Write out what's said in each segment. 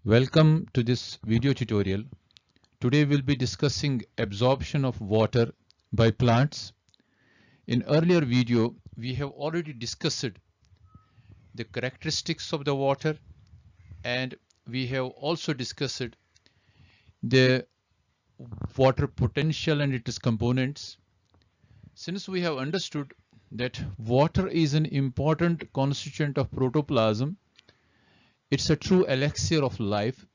Welcome to this video tutorial. Today we'll be discussing absorption of water by plants. In earlier video, we have already discussed the characteristics of the water, and we have also discussed the water potential and its components. Since we have understood that water is an important constituent of protoplasm, it's a true elixir of life,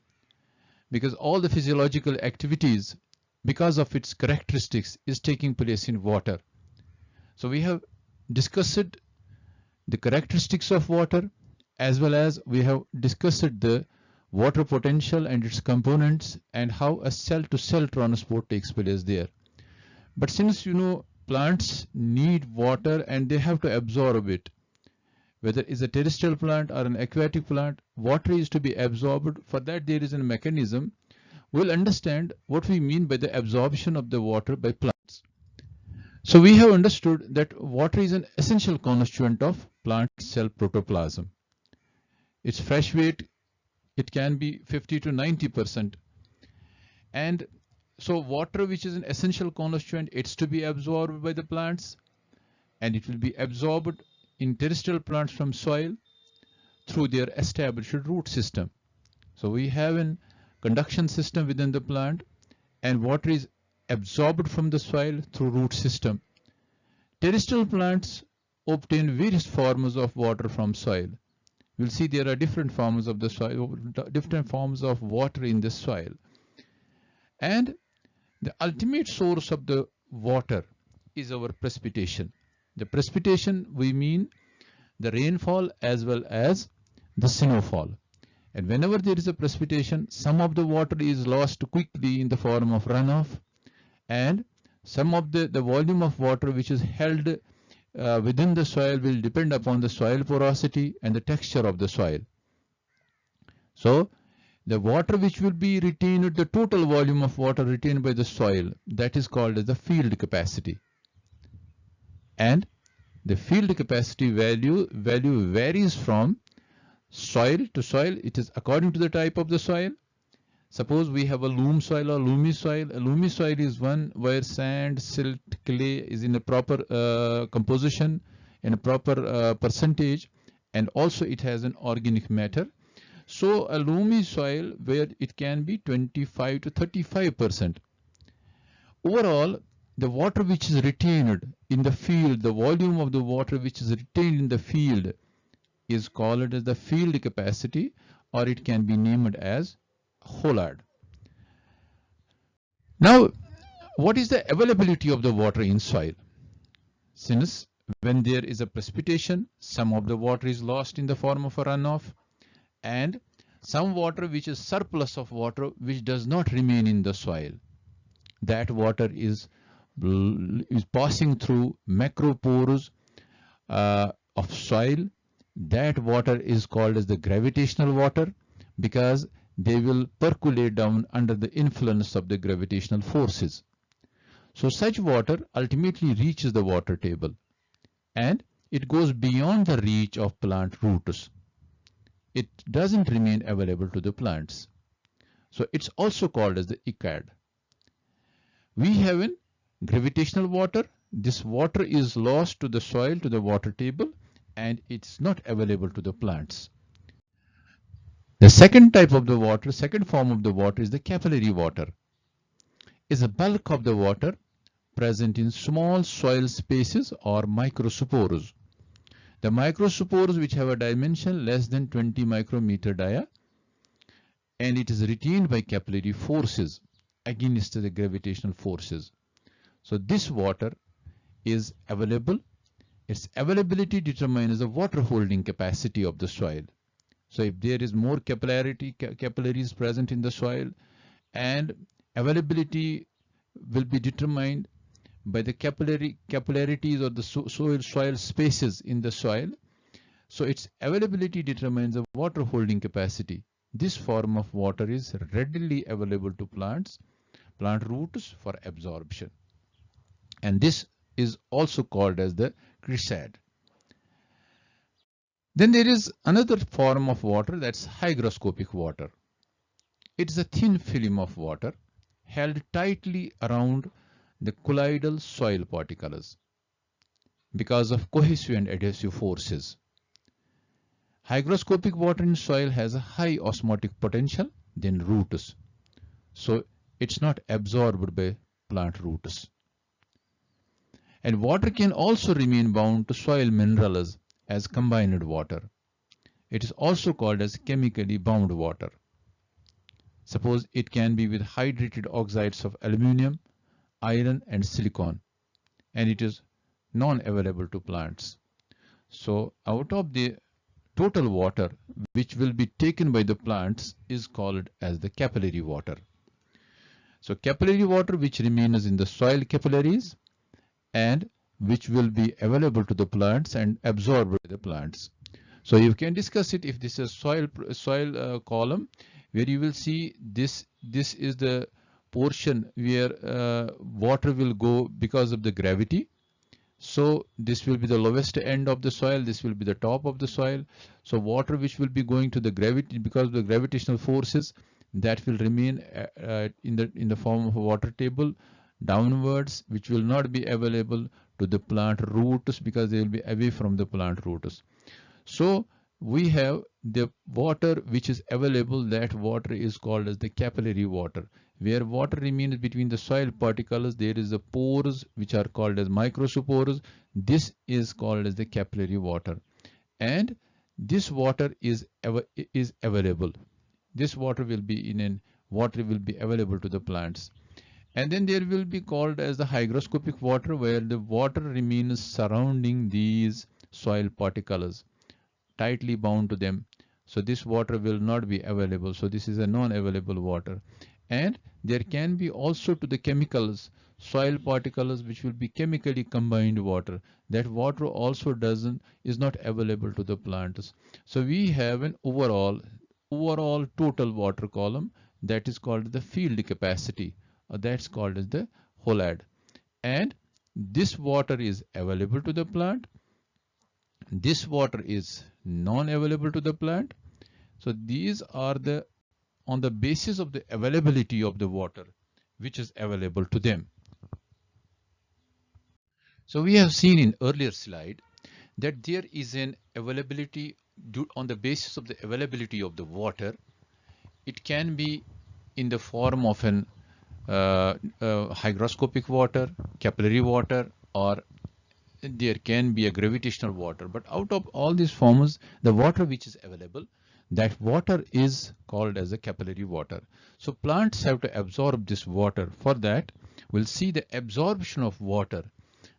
because all the physiological activities, because of its characteristics, is taking place in water. So we have discussed the characteristics of water, as well as we have discussed the water potential and its components and how a cell-to-cell transport takes place there. But since plants need water and they have to absorb it, whether it's a terrestrial plant or an aquatic plant, water is to be absorbed. For that there is a mechanism. We'll understand what we mean by the absorption of the water by plants. So we have understood that water is an essential constituent of plant cell protoplasm. Its fresh weight, it can be 50 to 90%. And so water, which is an essential constituent, it's to be absorbed by the plants, and it will be absorbed in terrestrial plants from soil through their established root system. So we have a conduction system within the plant, and water is absorbed from the soil through root system. Terrestrial plants obtain various forms of water from soil. We'll see there are different forms of the soil, different forms of water in the soil. And the ultimate source of the water is our precipitation. The precipitation, we mean the rainfall as well as the snowfall. And whenever there is a precipitation, some of the water is lost quickly in the form of runoff, and some of the volume of water which is held within the soil will depend upon the soil porosity and the texture of the soil. So the water which will be retained, the total volume of water retained by the soil, that is called as the field capacity. And the field capacity value varies from soil to soil. It is according to the type of the soil. Suppose we have a loam soil or loamy soil. A loamy soil is one where sand, silt, clay is in a proper composition, in a proper percentage, and also it has an organic matter. So a loamy soil where it can be 25 to 35%. Overall, the water which is retained in the field, the volume of the water which is retained in the field, is called as the field capacity, or it can be named as Hollard. Now, what is the availability of the water in soil? Since when there is a precipitation, some of the water is lost in the form of a runoff, and some water which is surplus of water which does not remain in the soil. That water is passing through macropores of soil. That water is called as the gravitational water, because they will percolate down under the influence of the gravitational forces. So such water ultimately reaches the water table, and it goes beyond the reach of plant roots. It doesn't remain available to the plants. So it's also called as the ICAD. We have in gravitational water. This water is lost to the soil, to the water table, and it's not available to the plants. The second type of the water, second form of the water, is the capillary water. Is a bulk of the water present in small soil spaces or microspores. The microspores which have a dimension less than 20 micrometer dia, and it is retained by capillary forces against the gravitational forces. So this water is available. Its availability determines the water holding capacity of the soil. So if there is more capillaries present in the soil, and availability will be determined by the capillarities or the soil spaces in the soil. So its availability determines the water holding capacity. This form of water is readily available to plant roots for absorption. And this is also called as the crescent. Then there is another form of water, that's hygroscopic water. It is a thin film of water held tightly around the colloidal soil particles because of cohesive and adhesive forces. Hygroscopic water in soil has a high osmotic potential than roots, so it's not absorbed by plant roots. And water can also remain bound to soil minerals as combined water. It is also called as chemically bound water. Suppose it can be with hydrated oxides of aluminum, iron and silicon, and it is non-available to plants. So out of the total water which will be taken by the plants is called as the capillary water. So capillary water which remains in the soil capillaries and which will be available to the plants and absorbed by the plants. So you can discuss it if this is a soil column where you will see this is the portion where water will go because of the gravity. So this will be the lowest end of the soil, this will be the top of the soil. So water which will be going to the gravity because of the gravitational forces, that will remain in the form of a water table downwards, which will not be available to the plant roots because they will be away from the plant roots. So we have the water which is available, that water is called as the capillary water. Where water remains between the soil particles, there is the pores which are called as microspores. This is called as the capillary water. And this water is available. This water will be available to the plants. And then there will be called as the hygroscopic water, where the water remains surrounding these soil particles, tightly bound to them. So this water will not be available. So this is a non-available water. And there can be also to the chemicals, soil particles which will be chemically combined water. That water also is not available to the plants. So we have an overall total water column that is called the field capacity. That's called as the HOLAD. And this water is available to the plant. This water is non-available to the plant. So these are on the basis of the availability of the water which is available to them. So we have seen in earlier slide that there is an availability on the basis of the availability of the water. It can be in the form of an hygroscopic water, capillary water, or there can be a gravitational water. But out of all these forms, the water which is available, that water is called as a capillary water. So plants have to absorb this water. For that, we'll see the absorption of water.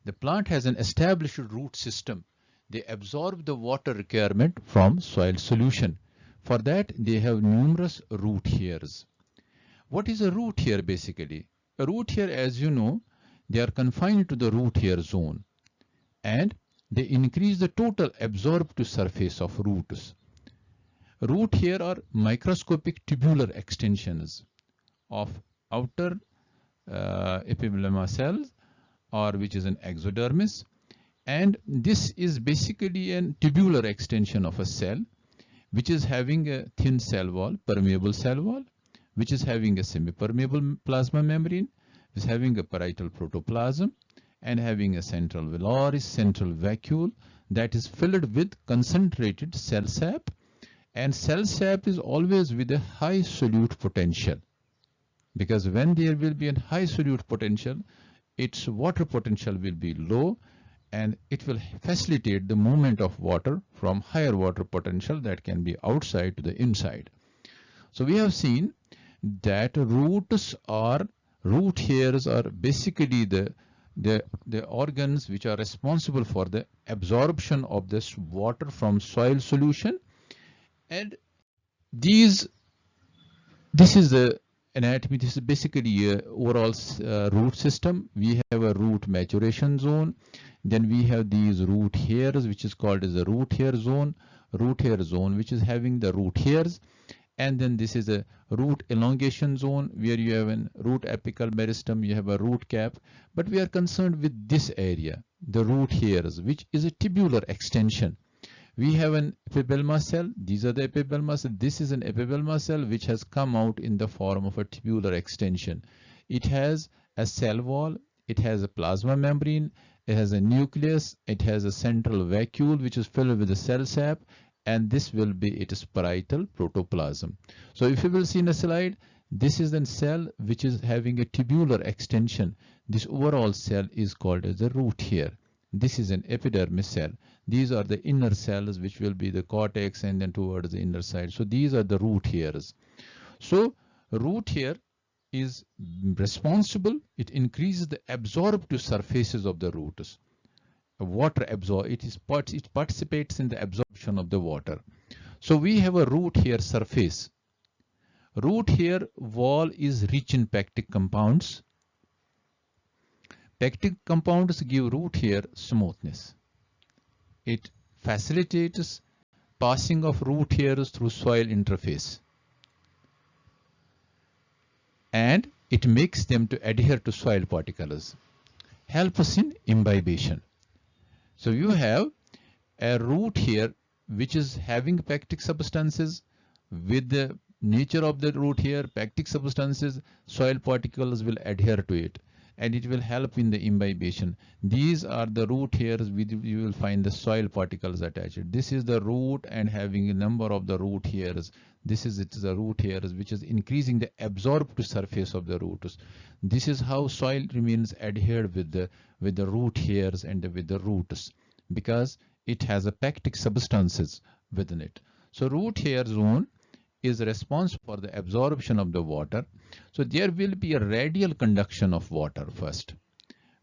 The plant has an established root system. They absorb the water requirement from soil solution. For that, they have numerous root hairs. What is a root hair basically? A root hair, as you know, they are confined to the root hair zone, and they increase the total absorbed to surface of roots. Root hair are microscopic tubular extensions of outer epiblema cells, or which is an exodermis, and this is basically a tubular extension of a cell which is having a thin cell wall, permeable cell wall, which is having a semi-permeable plasma membrane, is having a parietal protoplasm, and having a central velar, central vacuole that is filled with concentrated cell sap. And cell sap is always with a high solute potential, because when there will be a high solute potential, its water potential will be low, and it will facilitate the movement of water from higher water potential that can be outside to the inside. So we have seen that root hairs are basically the organs which are responsible for the absorption of this water from soil solution. And this is the anatomy. This is basically a overall root system. We have a root maturation zone. Then we have these root hairs, which is called as the root hair zone, which is having the root hairs. And then this is a root elongation zone where you have a root apical meristem, you have a root cap. But we are concerned with this area, the root hairs, which is a tubular extension, We have an epibelma cell. These are the epibelma cells. This is an epibelma cell which has come out in the form of a tubular extension. It has a cell wall. It has a plasma membrane. It has a nucleus. It has a central vacuole which is filled with the cell sap, and this will be its parietal protoplasm. So if you will see in a slide, this is a cell which is having a tubular extension. This overall cell is called as the root here. This is an epidermis cell. These are the inner cells which will be the cortex and then towards the inner side. So these are the root hairs. So root hair is responsible. It increases the absorptive surfaces of the roots. Water absorb. It participates in the absorption of the water. So we have a root hair surface. Root hair wall is rich in pectic compounds. Pectic compounds give root hair smoothness. It facilitates passing of root hairs through soil interface. And it makes them to adhere to soil particles. Help us in imbibition. So you have a root hair which is having pectic substances. With the nature of the root hair, pectic substances, soil particles will adhere to it, and it will help in the imbibition. These are the root hairs. You will find the soil particles attached. This is the root and having a number of the root hairs. This is the root hairs which is increasing the absorptive surface of the roots. This is how soil remains adhered with the root hairs and with the roots, because it has a pectic substances within it. So root hair zone is responsible for the absorption of the water. So there will be a radial conduction of water first,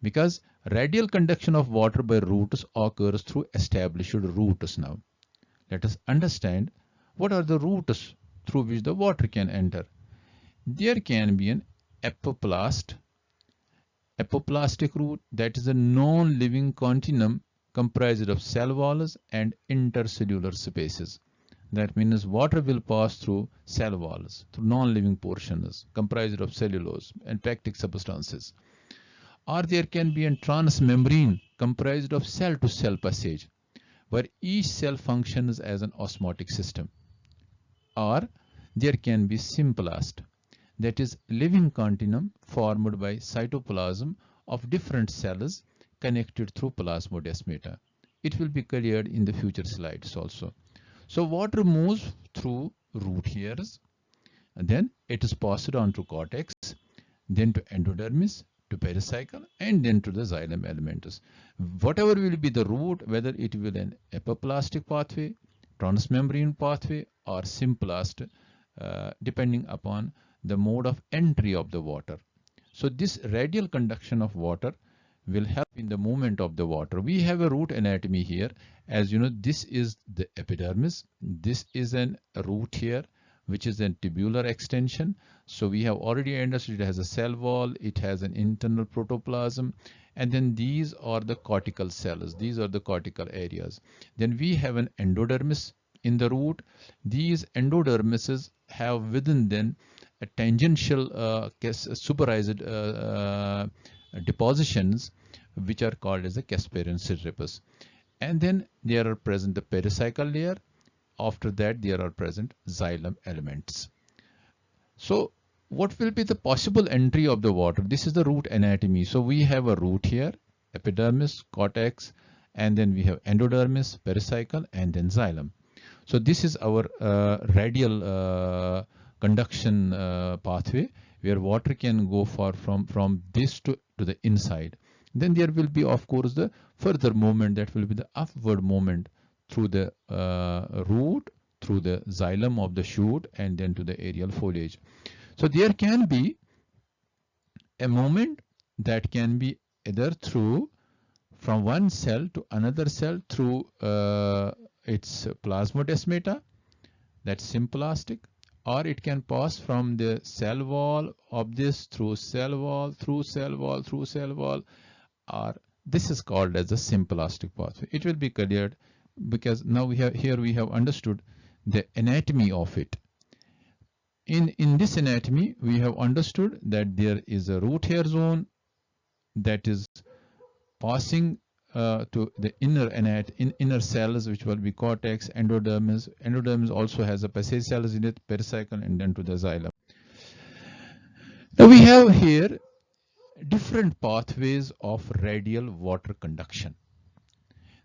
because radial conduction of water by roots occurs through established roots. Now let us understand what are the roots through which the water can enter. There can be an apoplastic root, that is a non-living continuum comprised of cell walls and intercellular spaces. That means water will pass through cell walls, through non-living portions comprised of cellulose and pectic substances. Or there can be a transmembrane comprised of cell-to-cell passage, where each cell functions as an osmotic system. Or there can be symplast, that is living continuum formed by cytoplasm of different cells connected through plasmodesmata. It will be cleared in the future slides also. So water moves through root hairs, and then it is passed on to cortex, then to endodermis, to pericycle, and then to the xylem elementous. Whatever will be the route, whether it will be an apoplastic pathway, transmembrane pathway, or symplast, depending upon the mode of entry of the water. So this radial conduction of water will help in the movement of the water. We have a root anatomy here. As you know, this is the epidermis. This is a root here, which is a tubular extension. So we have already understood it has a cell wall, it has an internal protoplasm, and then these are the cortical cells. These are the cortical areas. Then we have an endodermis in the root. These endodermises have within them a tangential superized depositions, which are called as the Casparian syrinx. And then there are present the pericycle layer. After that, there are present xylem elements. So what will be the possible entry of the water? This is the root anatomy. So we have a root here, epidermis, cortex, and then we have endodermis, pericycle, and then xylem. So this is our radial conduction pathway, where water can go from this to the inside. Then there will be, of course, the further movement, that will be the upward movement through the root, through the xylem of the shoot, and then to the aerial foliage. So there can be a movement that can be either through from one cell to another cell through its plasmodesmata, that's symplastic, or it can pass from the cell wall of this through cell wall, through cell wall, through cell wall, or this is called as the symplastic pathway. It will be cleared because now we have understood the anatomy of it. In this anatomy, we have understood that there is a root hair zone that is passing to the inner cells, which will be cortex, endodermis. Endodermis also has a passage cells in it, pericycle, and then to the xylem. Now we have here different pathways of radial water conduction.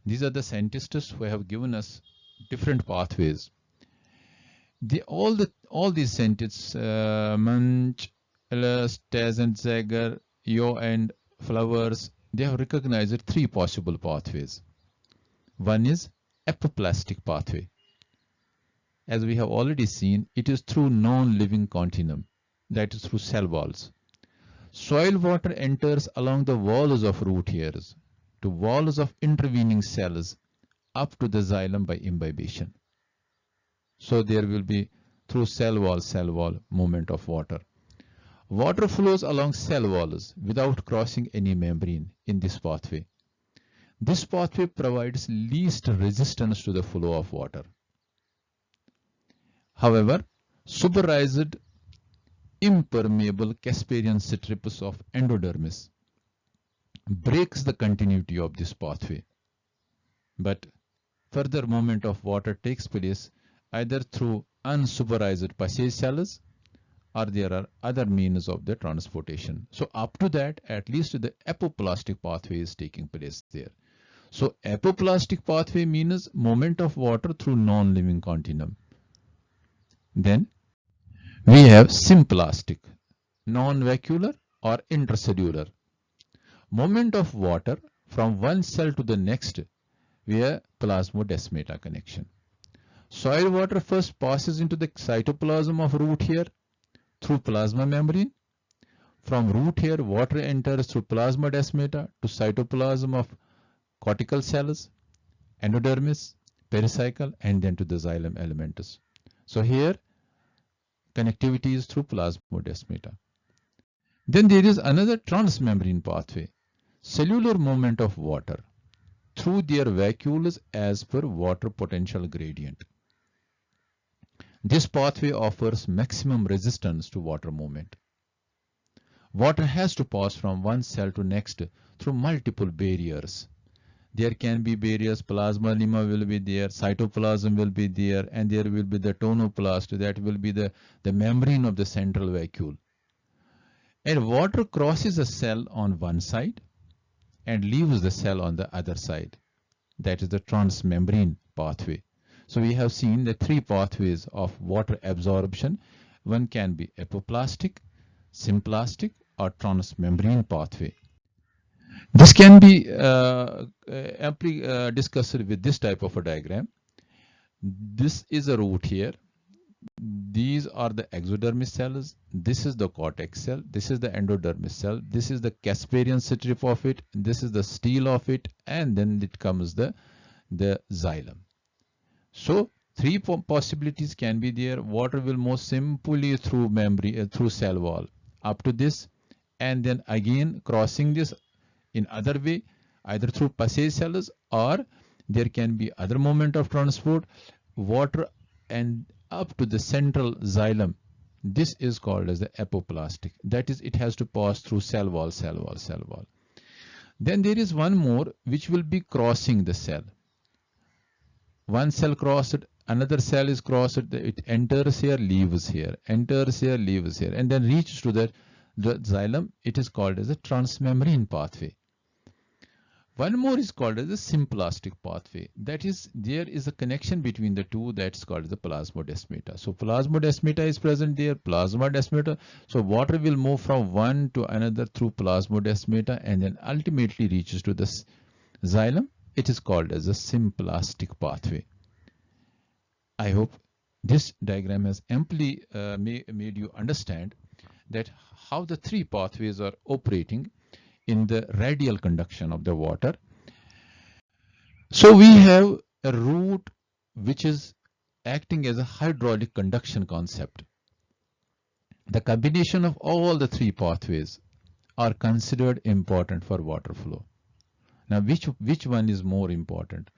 These are the scientists who have given us different pathways. All these scientists, Munch, Ellis, Tazenzager, Yeo, and Flowers, they have recognized three possible pathways. One is apoplastic pathway. As we have already seen, it is through non-living continuum, that is through cell walls. Soil water enters along the walls of root hairs to walls of intervening cells up to the xylem by imbibition. So there will be through cell wall movement of water. Water flows along cell walls without crossing any membrane in this pathway. This pathway provides least resistance to the flow of water. However, suberized impermeable Casparian strips of endodermis breaks the continuity of this pathway. But further movement of water takes place either through unsuberized passage cells, or there are other means of the transportation. So up to that, at least the apoplastic pathway is taking place there. So apoplastic pathway means movement of water through non-living continuum. Then we have symplastic, non-vacuolar or intercellular. Movement of water from one cell to the next via plasmodesmata connection. Soil water first passes into the cytoplasm of root hair through plasma membrane. From root hair, water enters through plasmodesmata to cytoplasm of cortical cells, endodermis, pericycle, and then to the xylem elementus. So here, connectivity is through plasmodesmata. Then there is another transmembrane pathway, cellular movement of water through their vacuoles as per water potential gradient. This pathway offers maximum resistance to water movement. Water has to pass from one cell to next through multiple barriers. There can be barriers, plasma will be there, cytoplasm will be there, and there will be the tonoplast, that will be the membrane of the central vacuole. And water crosses a cell on one side and leaves the cell on the other side. That is the transmembrane pathway. So we have seen the three pathways of water absorption. One can be apoplastic, symplastic, or transmembrane pathway. This can be amply discussed with this type of a diagram. This is a root here. These are the exodermis cells. This is the cortex cell. This is the endodermis cell. This is the Casparian strip of it. This is the stele of it. And then it comes the xylem. So three possibilities can be there. Water will move simply through membrane, through cell wall up to this, and then again crossing this in other way, either through passage cells, or there can be other movement of transport, water and up to the central xylem. This is called as the apoplastic. That is, it has to pass through cell wall. Then there is one more which will be crossing the cell. One cell crossed, another cell is crossed, it enters here, leaves here, enters here, leaves here, and then reaches to the xylem. It is called as a transmembrane pathway. One more is called as a symplastic pathway. That is, there is a connection between the two, that's called the plasmodesmata. So plasmodesmata is present there, plasmodesmata. So water will move from one to another through plasmodesmata and then ultimately reaches to the xylem. It is called as a symplastic pathway. I hope this diagram has amply made you understand that how the three pathways are operating in the radial conduction of the water. So we have a root which is acting as a hydraulic conduction concept. The combination of all the three pathways are considered important for water flow. Now, which one is more important?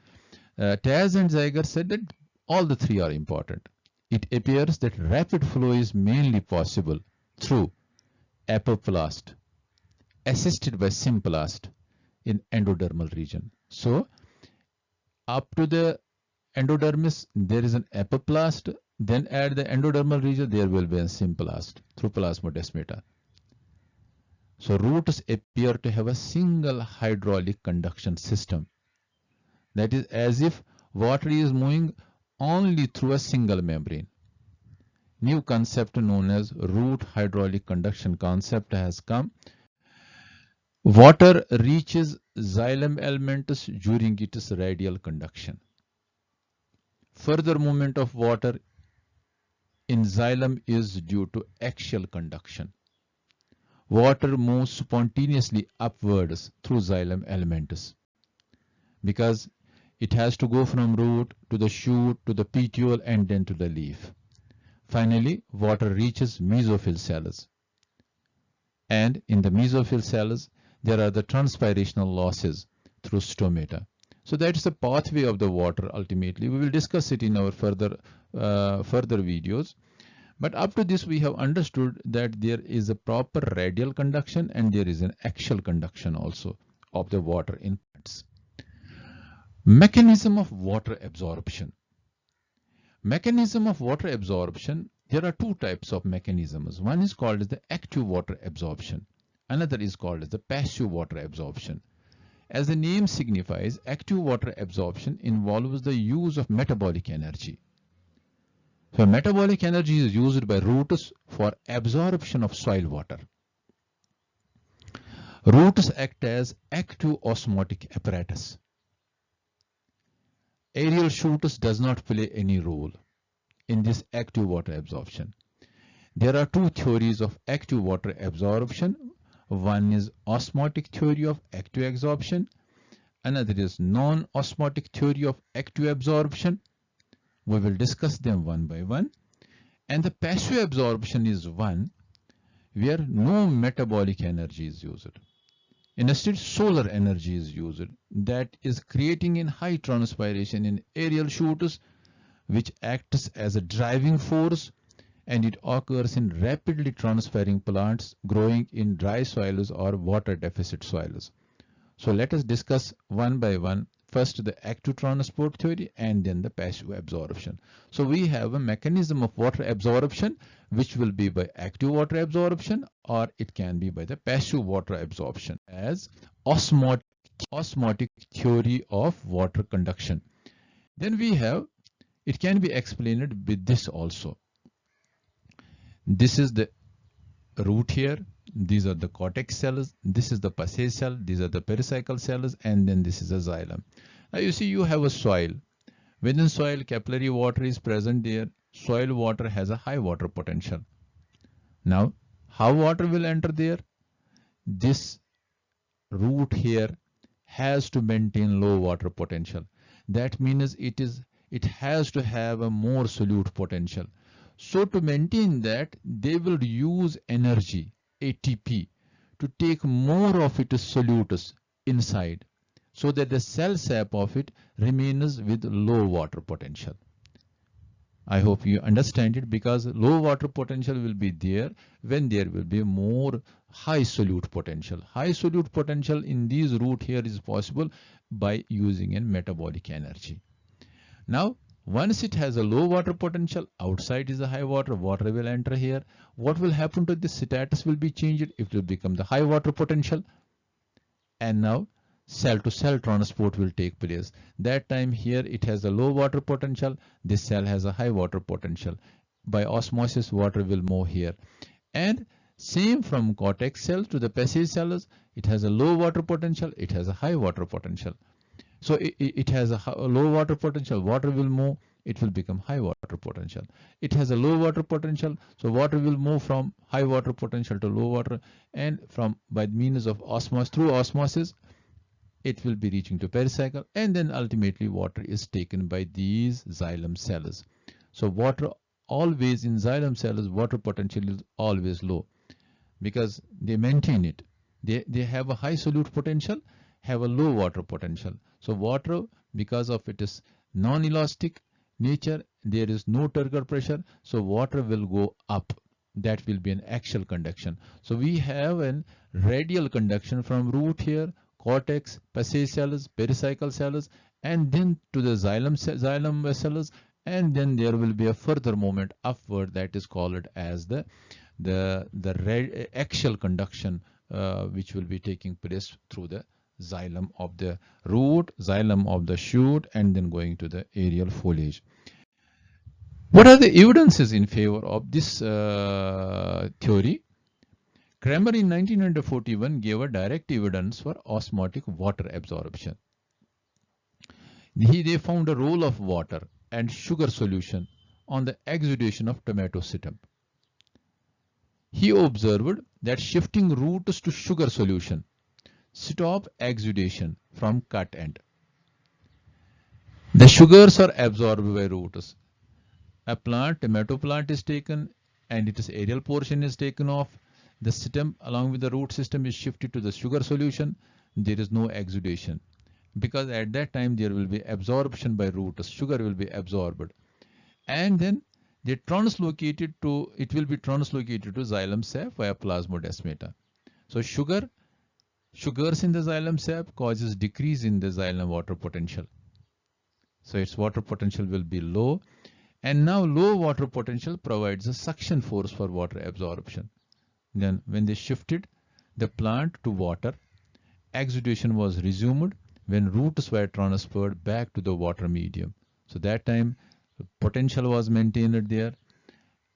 Taz and Zeiger said that all the three are important. It appears that rapid flow is mainly possible through apoplast, assisted by symplast in endodermal region. So up to the endodermis, there is an epiplast. Then at the endodermal region, there will be a symplast through plasmodesmata. So roots appear to have a single hydraulic conduction system. That is as if water is moving only through a single membrane. New concept known as root hydraulic conduction concept has come. Water reaches xylem elementus during its radial conduction. Further movement of water in xylem is due to axial conduction. Water moves spontaneously upwards through xylem elementus because it has to go from root to the shoot to the petiole and then to the leaf. Finally, water reaches mesophyll cells. And in the mesophyll cells, there are the transpirational losses through stomata. So that's the pathway of the water ultimately. We will discuss it in our further videos. But up to this, we have understood that there is a proper radial conduction and there is an axial conduction also of the water in plants. Mechanism of water absorption. Mechanism of water absorption, there are two types of mechanisms. One is called as the active water absorption. Another is called as the passive water absorption. As the name signifies, active water absorption involves the use of metabolic energy. So metabolic energy is used by roots for absorption of soil water. Roots act as active osmotic apparatus. Aerial shoots does not play any role in this active water absorption. There are two theories of active water absorption. One is osmotic theory of active absorption. Another is non-osmotic theory of active absorption. We will discuss them one by one. And the passive absorption is one where no metabolic energy is used. Instead, solar energy is used. That is creating in high transpiration in aerial shoots, which acts as a driving force, and it occurs in rapidly transpiring plants growing in dry soils or water deficit soils. So let us discuss one by one. First the active transport theory and then the passive absorption. So we have a mechanism of water absorption which will be by active water absorption or it can be by the passive water absorption as osmotic theory of water conduction. Then we have, it can be explained with this also. This is the root here. These are the cortex cells. This is the passage cell. These are the pericycle cells. And then this is a xylem. Now you see you have a soil. Within soil, capillary water is present there. Soil water has a high water potential. Now, how water will enter there? This root here has to maintain low water potential. That means it has to have a more solute potential. So to maintain that, they will use energy, ATP, to take more of its solutes inside so that the cell sap of it remains with low water potential. I hope you understand it because low water potential will be there when there will be more high solute potential. High solute potential in these root here is possible by using a metabolic energy. Now, once it has a low water potential, outside is a high water, water will enter here. What will happen to this status will be changed. It will become the high water potential. And now cell to cell transport will take place. That time here it has a low water potential. This cell has a high water potential. By osmosis, water will move here. And same from cortex cell to the passage cells, it has a low water potential. It has a high water potential. So it has a low water potential, water will move, it will become high water potential. It has a low water potential, so water will move from high water potential to low water, and from by means of osmosis, through osmosis, it will be reaching to pericycle, and then ultimately water is taken by these xylem cells. So water always in xylem cells, water potential is always low because they maintain it. They have a high solute potential, have a low water potential. So water, because of its non-elastic nature, there is no turgor pressure, so water will go up. That will be an axial conduction. So we have a radial conduction from root here, cortex, passage cells, pericycle cells, and then to the xylem vessels, and then there will be a further movement upward that is called as the axial conduction, which will be taking place through the xylem of the root, xylem of the shoot, and then going to the aerial foliage. What are the evidences in favor of this theory? Kramer in 1941 gave a direct evidence for osmotic water absorption. They found a role of water and sugar solution on the exudation of tomato stump. He observed that shifting roots to sugar solution stop exudation from cut end. The sugars are absorbed by roots. A tomato plant is taken and its aerial portion is taken off. The stem along with the root system is shifted to the sugar solution. There is no exudation because at that time there will be absorption by roots. Sugar will be absorbed, and then it will be translocated to xylem sap via plasmodesmata. So sugars in the xylem sap causes decrease in the xylem water potential. So its water potential will be low, and now low water potential provides a suction force for water absorption. Then when they shifted the plant to water, exudation was resumed when roots were transferred back to the water medium. So that time potential was maintained there,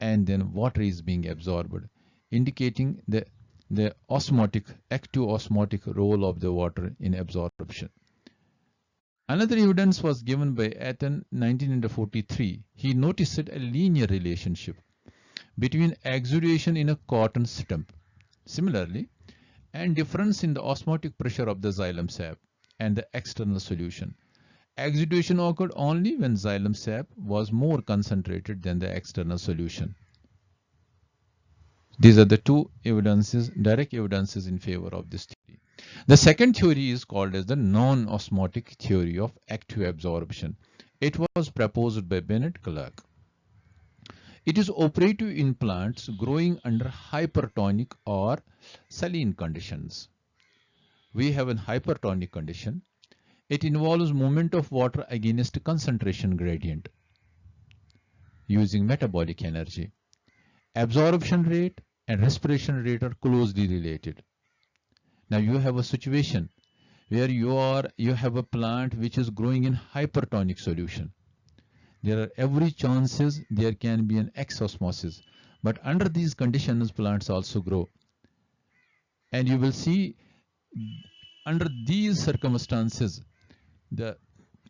and then water is being absorbed, indicating the active osmotic role of the water in absorption. Another evidence was given by Athan 1943. He noticed a linear relationship between exudation in a cotton stump, similarly, and difference in the osmotic pressure of the xylem sap and the external solution. Exudation occurred only when xylem sap was more concentrated than the external solution. These are the two direct evidences in favor of this theory. The second theory is called as the non-osmotic theory of active absorption. It was proposed by Bennett Clark. It is operative in plants growing under hypertonic or saline conditions. We have a hypertonic condition. It involves movement of water against concentration gradient using metabolic energy. Absorption rate and respiration rate are closely related. Now you have a situation where you have a plant which is growing in hypertonic solution. There are every chances there can be an exosmosis, but under these conditions plants also grow. And you will see under these circumstances the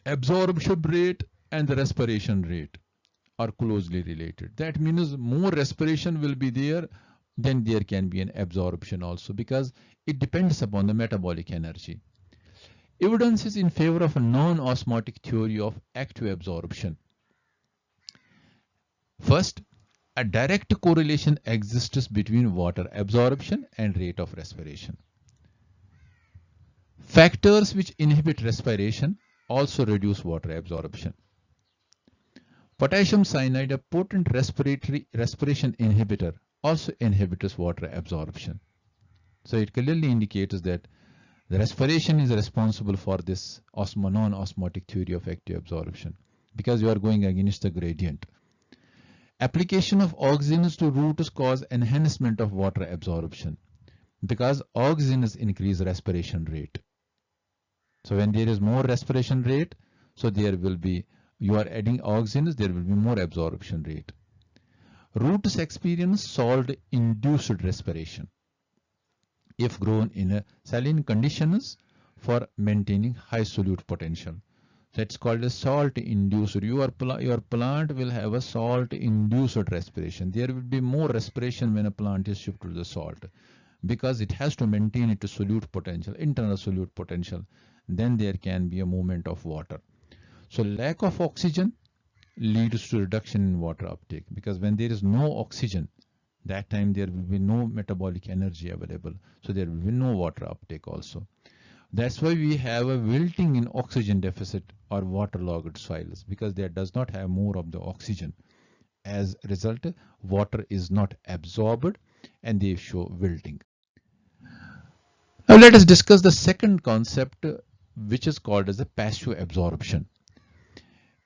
absorption rate and the respiration rate are closely related. That means more respiration will be there, then there can be an absorption also, because it depends upon the metabolic energy. Evidence is in favor of a non-osmotic theory of active absorption. First, a direct correlation exists between water absorption and rate of respiration. Factors which inhibit respiration also reduce water absorption. Potassium cyanide, a potent respiration inhibitor, also inhibits water absorption. So it clearly indicates that the respiration is responsible for this non-osmotic theory of active absorption, because you are going against the gradient. Application of auxins to roots cause enhancement of water absorption, because auxins increase respiration rate. So when there is more respiration rate, so there will be, you are adding auxins, there will be more absorption rate. Roots experience salt-induced respiration if grown in saline conditions for maintaining high solute potential. That's called a salt-induced. Your plant will have a salt-induced respiration. There will be more respiration when a plant is shifted to the salt, because it has to maintain its solute potential, internal solute potential. Then there can be a movement of water. So lack of oxygen leads to reduction in water uptake, because when there is no oxygen, that time there will be no metabolic energy available. So there will be no water uptake also. That's why we have a wilting in oxygen deficit or waterlogged soils, because there does not have more of the oxygen. As a result, water is not absorbed and they show wilting. Now let us discuss the second concept, which is called as the passive absorption.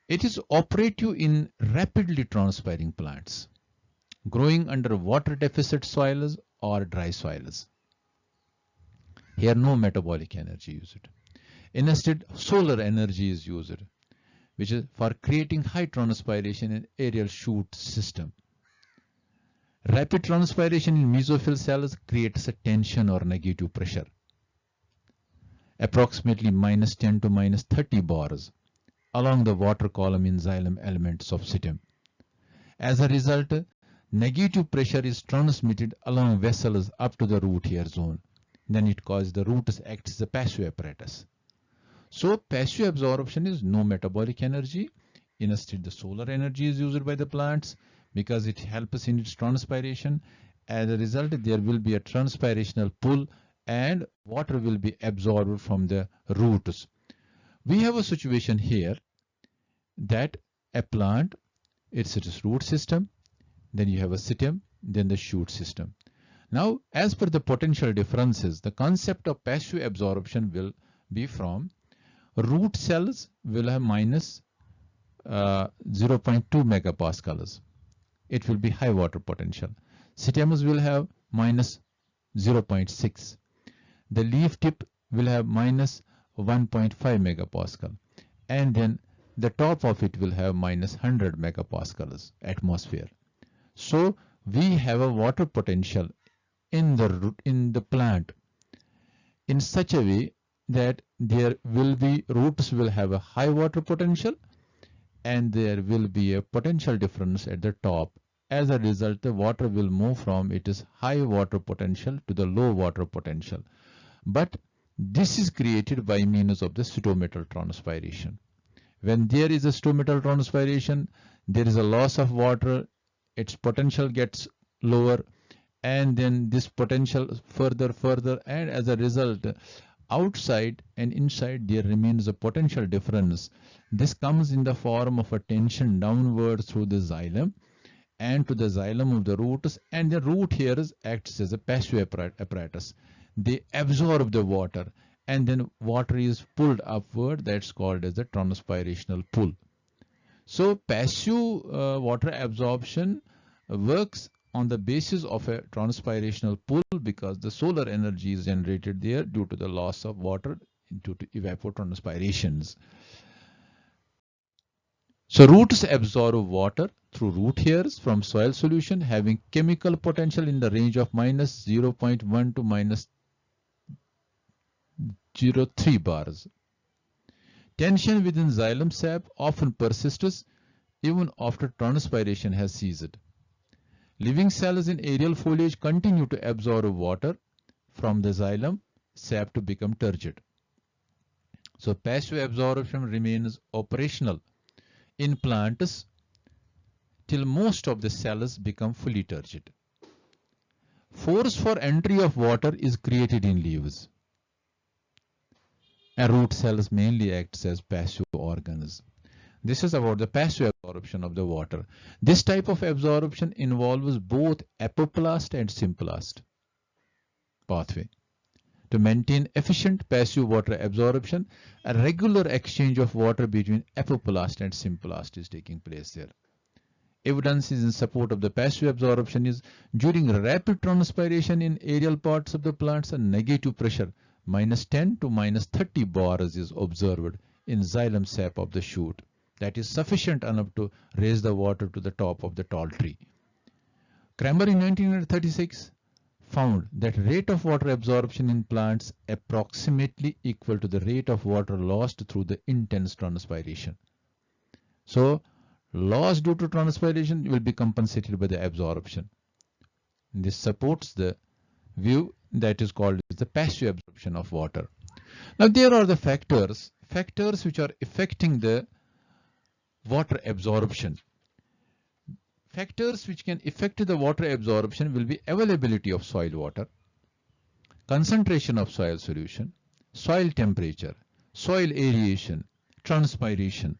It is operative in rapidly transpiring plants growing under water deficit soils or dry soils. Here no metabolic energy is used. Instead, solar energy is used, which is for creating high transpiration in aerial shoot system. Rapid transpiration in mesophyll cells creates a tension or negative pressure, approximately -10 to -30 bars, along the water column in xylem elements of cytosol. As a result, negative pressure is transmitted along vessels up to the root hair zone. Then it causes the roots act as a passive apparatus. So passive absorption is no metabolic energy. Instead, the solar energy is used by the plants because it helps in its transpiration. As a result, there will be a transpirational pull and water will be absorbed from the roots. We have a situation here that a plant, it's its root system, then you have a stem, then the shoot system. Now, as per the potential differences, the concept of passive absorption will be from root cells will have minus 0.2 megapascals. It will be high water potential. Stems will have minus 0.6. The leaf tip will have minus 1.5 megapascal. And then the top of it will have minus 100 megapascals atmosphere. So we have a water potential in the plant in such a way that there will be roots will have a high water potential and there will be a potential difference at the top. As a result, the water will move from its high water potential to the low water potential. But this is created by means of the stomatal transpiration. When there is a stomatal transpiration, there is a loss of water, its potential gets lower, and then this potential further, and as a result, outside and inside there remains a potential difference. This comes in the form of a tension downward through the xylem and to the xylem of the roots, and the root hairs acts as a passive apparatus. They absorb the water and then water is pulled upward. That's called as the transpirational pull. So passive water absorption works on the basis of a transpirational pull because the solar energy is generated there due to the loss of water due to evapotranspirations. So roots absorb water through root hairs from soil solution having chemical potential in the range of minus 0.1 to minus 0.3 bars. Tension within xylem sap often persists even after transpiration has ceased. Living cells in aerial foliage continue to absorb water from the xylem sap to become turgid. So passive absorption remains operational in plants till most of the cells become fully turgid. Force for entry of water is created in leaves. And root cells mainly acts as passive organs. This is about the passive absorption of the water. This type of absorption involves both apoplast and symplast pathway. To maintain efficient passive water absorption, a regular exchange of water between apoplast and symplast is taking place there. Evidence is in support of the passive absorption is during rapid transpiration in aerial parts of the plants, a negative pressure -10 to -30 bars is observed in xylem sap of the shoot. That is sufficient enough to raise the water to the top of the tall tree. Kramer in 1936 found that rate of water absorption in plants approximately equal to the rate of water lost through the intense transpiration. So loss due to transpiration will be compensated by the absorption. This supports the view that is called the passive absorption of water. Now there are the factors which are affecting the water absorption. Factors which can affect the water absorption will be availability of soil water, concentration of soil solution, soil temperature, soil aeration, transpiration.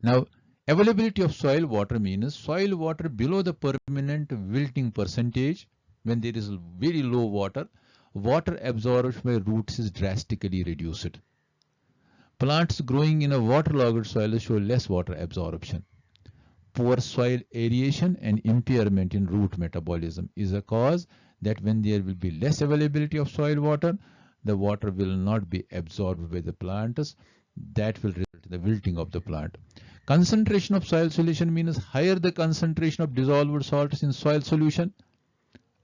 Now availability of soil water means soil water below the permanent wilting percentage when there is very low water, water absorption by roots is drastically reduced. Plants growing in a waterlogged soil show less water absorption. Poor soil aeration and impairment in root metabolism is a cause that when there will be less availability of soil water, the water will not be absorbed by the plants. That will result in the wilting of the plant. Concentration of soil solution means higher the concentration of dissolved salts in soil solution,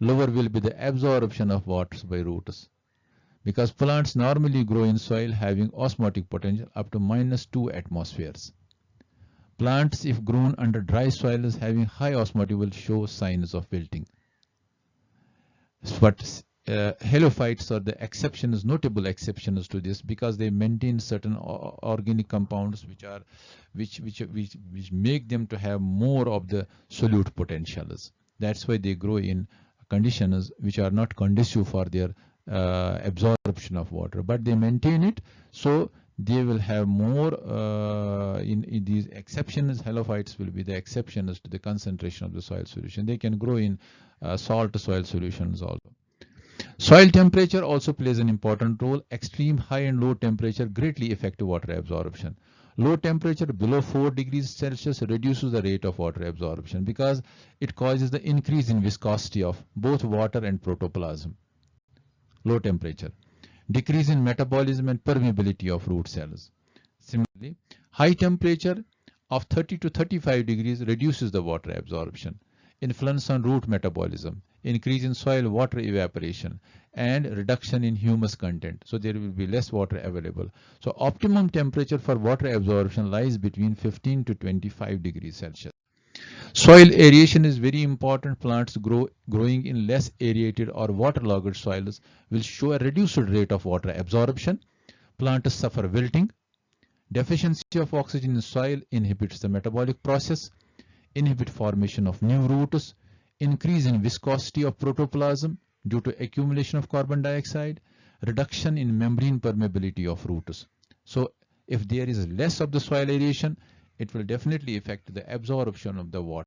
lower will be the absorption of waters by roots. Because plants normally grow in soil having osmotic potential up to -2 atmospheres. Plants, if grown under dry soils having high osmotic, will show signs of wilting. But halophytes are the exceptions, notable exceptions to this, because they maintain certain organic compounds which make them to have more of the solute potentials. That's why they grow in conditions which are not conducive for their absorption of water, but they maintain it, so they will have more in these exceptions. Halophytes will be the exceptions to the concentration of the soil solution. They can grow in salt soil solutions also. Soil temperature also plays an important role. Extreme high and low temperature greatly affect water absorption. Low temperature below 4 degrees Celsius reduces the rate of water absorption because it causes the increase in viscosity of both water and protoplasm. Low temperature. Decrease in metabolism and permeability of root cells. Similarly, high temperature of 30 to 35 degrees reduces the water absorption. Influence on root metabolism, increase in soil water evaporation, and reduction in humus content. So there will be less water available. So optimum temperature for water absorption lies between 15 to 25 degrees Celsius. Soil aeration is very important. Plants growing in less aerated or waterlogged soils will show a reduced rate of water absorption. Plants suffer wilting. Deficiency of oxygen in soil inhibits the metabolic process, inhibit formation of new roots, increase in viscosity of protoplasm due to accumulation of carbon dioxide, reduction in membrane permeability of roots. So if there is less of the soil aeration, it will definitely affect the absorption of the water.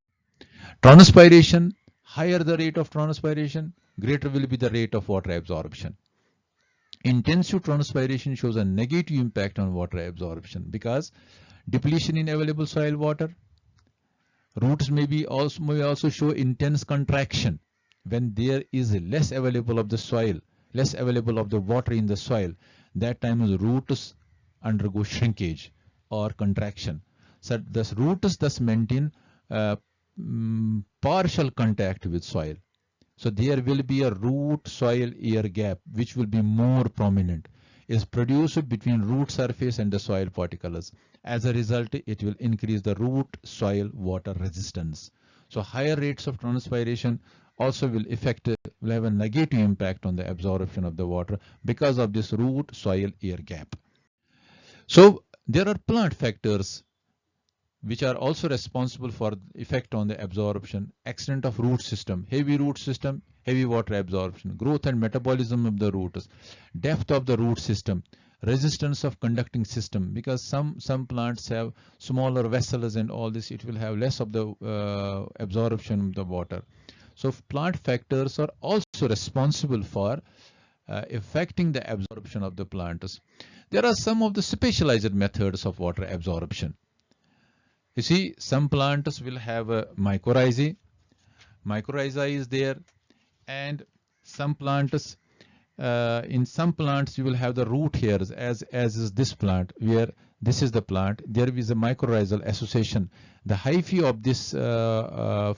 Transpiration, higher the rate of transpiration, greater will be the rate of water absorption. Intensive transpiration shows a negative impact on water absorption because depletion in available soil water. Roots may also show intense contraction when there is less available of the soil, less available of the water in the soil. That time the roots undergo shrinkage or contraction. So the roots thus maintain partial contact with soil. So there will be a root soil air gap which will be more prominent, is produced between root surface and the soil particles. As a result, it will increase the root soil water resistance. So higher rates of transpiration also will have a negative impact on the absorption of the water because of this root soil air gap. So there are plant factors which are also responsible for effect on the absorption. Extent of root system, heavy water absorption, growth and metabolism of the roots, depth of the root system, resistance of conducting system, because some plants have smaller vessels and all this, it will have less of the absorption of the water. So plant factors are also responsible for affecting the absorption of the plants. There are some of the specialized methods of water absorption. You see, some plants will have a mycorrhizae. Mycorrhiza is there, and some plants, in some plants you will have the root hairs, as is this plant, where this is the plant. There is a mycorrhizal association. The hyphae of this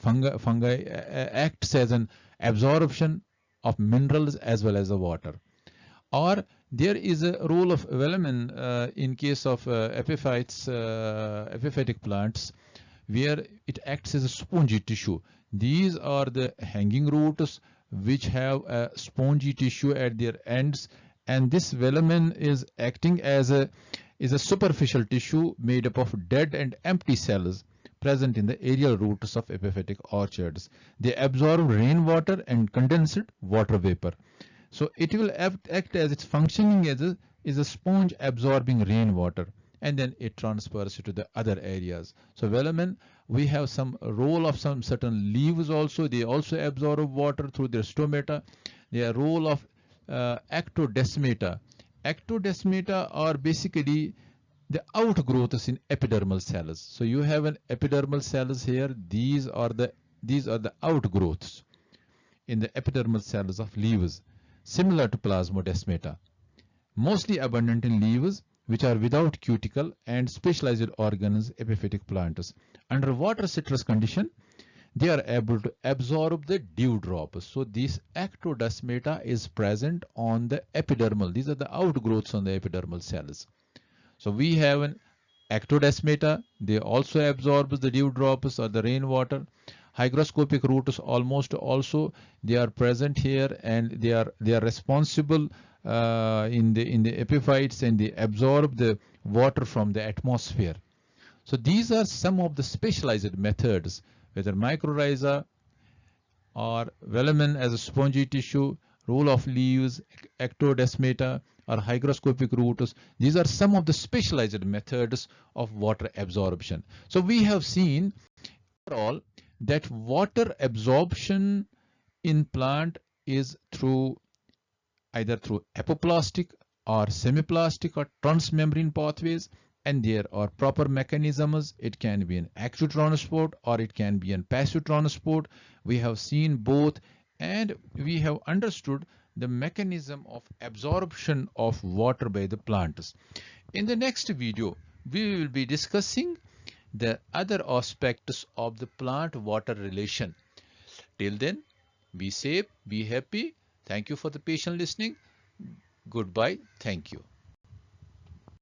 fungi acts as an absorption of minerals as well as the water. Or there is a role of velamen in case of epiphytic plants, where it acts as a spongy tissue. These are the hanging roots which have a spongy tissue at their ends, and this velamen is acting as a superficial tissue made up of dead and empty cells present in the aerial roots of epiphytic orchids. They absorb rainwater and condensed water vapor. So it will act as its functioning as a sponge absorbing rainwater, and then it transfers to the other areas. So velamen, we have some role of some certain leaves also. They also absorb water through their stomata. Their role of ectodesmata. Ectodesmata are basically the outgrowths in epidermal cells. So you have an epidermal cells here. These are the outgrowths in the epidermal cells of leaves, similar to plasmodesmata, mostly abundant in leaves which are without cuticle and specialized organs epiphytic plants. Under water citrus condition, they are able to absorb the dewdrops. So this ectodesmata is present on the epidermal. These are the outgrowths on the epidermal cells. So we have an ectodesmata. They also absorb the dewdrops or the rainwater. Hygroscopic roots almost also they are present here, and they are responsible in the epiphytes, and they absorb the water from the atmosphere. So these are some of the specialized methods, whether mycorrhiza or velamen as a spongy tissue, roll of leaves, ectodesmata, or hygroscopic roots. These are some of the specialized methods of water absorption. So we have seen overall that water absorption in plant is either through apoplastic or semiplastic or transmembrane pathways, and there are proper mechanisms. It can be an active transport or it can be an passive transport. We have seen both, and we have understood the mechanism of absorption of water by the plants. In the next video, we will be discussing the other aspects of the plant-water relation. Till then, be safe, be happy. Thank you for the patient listening. Goodbye. Thank you.